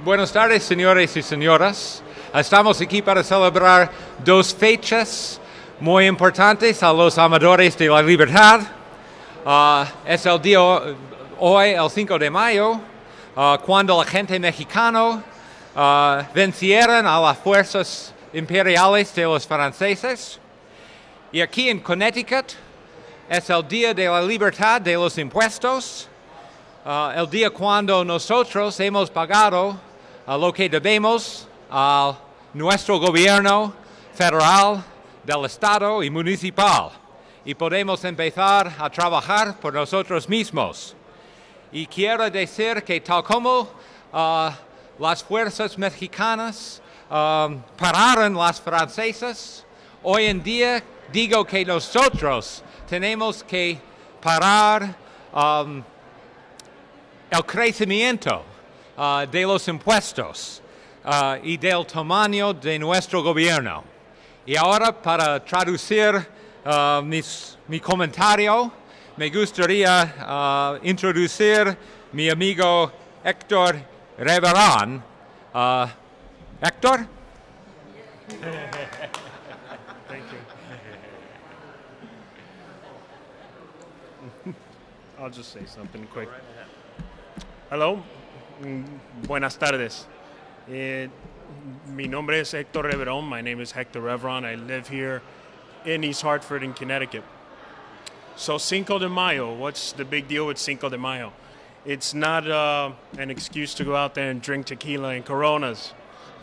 Buenas tardes, señores y señoras. Estamos aquí para celebrar dos fechas muy importantes a los amadores de la libertad. Es el día hoy, el 5 de mayo, cuando la gente mexicana vencieron a las fuerzas imperiales de los franceses. Y aquí en Connecticut es el día de la libertad de los impuestos. El día cuando nosotros hemos pagado lo que debemos a nuestro gobierno federal, del estado y municipal. Y podemos empezar a trabajar por nosotros mismos. Y quiero decir que tal como las fuerzas mexicanas pararon las francesas, hoy en día digo que nosotros tenemos que parar el crecimiento de los impuestos y del tamaño de nuestro gobierno. Y ahora, para traducir mi comentario, me gustaría introducir mi amigo Héctor Reverón. Héctor? Thank you. I'll just say something quick. Hello, buenas tardes. Mi nombre es Héctor Reverón. My name is Hector Reverón. I live here in East Hartford in Connecticut. So Cinco de Mayo, what's the big deal with Cinco de Mayo? It's not an excuse to go out there and drink tequila and Coronas,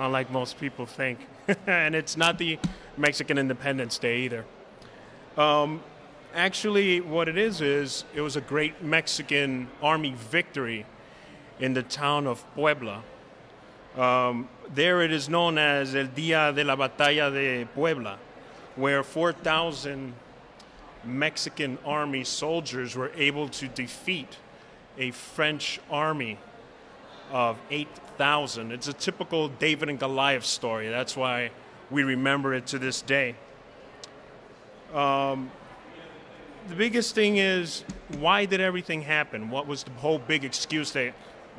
unlike most people think. And it's not the Mexican Independence Day either. Actually, what it is it was a great Mexican army victory in the town of Puebla. There it is known as El Día de la Batalla de Puebla, where 4,000 Mexican army soldiers were able to defeat a French army of 8,000. It's a typical David and Goliath story. That's why we remember it to this day. The biggest thing is, why did everything happen? What was the whole big excuse that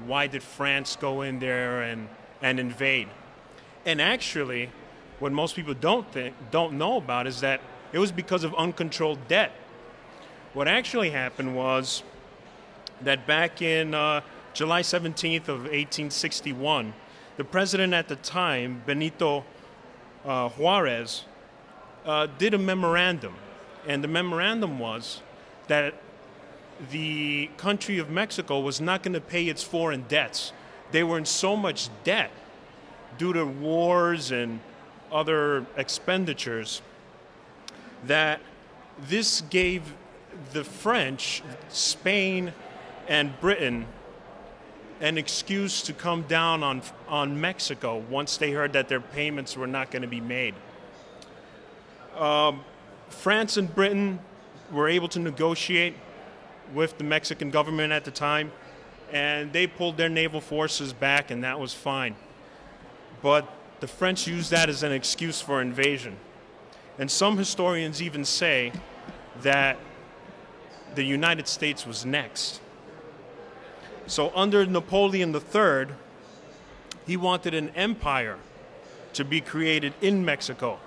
why did France go in there and invade? And actually, what most people don't know about is that it was because of uncontrolled debt. What actually happened was that back in July 17th of 1861, the president at the time, Benito Juarez, did a memorandum. And the memorandum was that the country of Mexico was not going to pay its foreign debts. They were in so much debt due to wars and other expenditures that this gave the French, Spain, and Britain an excuse to come down on Mexico once they heard that their payments were not going to be made. France and Britain were able to negotiate with the Mexican government at the time, and they pulled their naval forces back, and that was fine. But the French used that as an excuse for invasion. And some historians even say that the United States was next. So under Napoleon III, he wanted an empire to be created in Mexico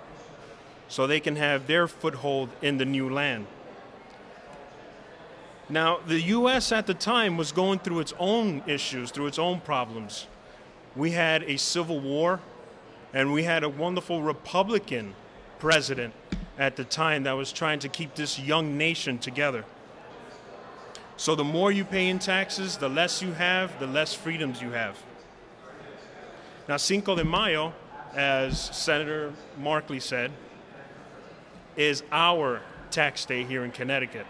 so they can have their foothold in the new land. Now, the U.S. at the time was going through its own issues, through its own problems. We had a civil war, and we had a wonderful Republican president at the time that was trying to keep this young nation together. So the more you pay in taxes, the less you have, the less freedoms you have. Now, Cinco de Mayo, as Senator Markley said, is our tax day here in Connecticut.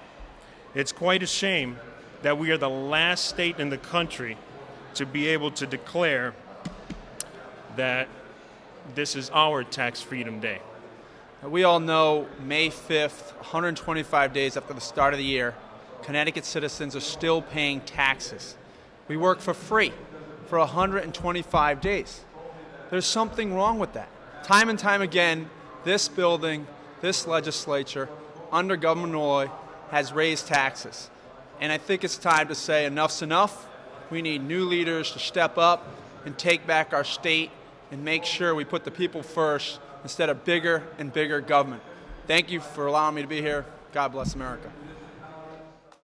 It's quite a shame that we are the last state in the country to be able to declare that this is our tax freedom day. We all know May 5th, 125 days after the start of the year, Connecticut citizens are still paying taxes. We work for free for 125 days. There's something wrong with that. Time and time again, this building, this legislature, under Governor Malloy, has raised taxes. And I think it's time to say enough's enough. We need new leaders to step up and take back our state and make sure we put the people first instead of bigger and bigger government. Thank you for allowing me to be here. God bless America.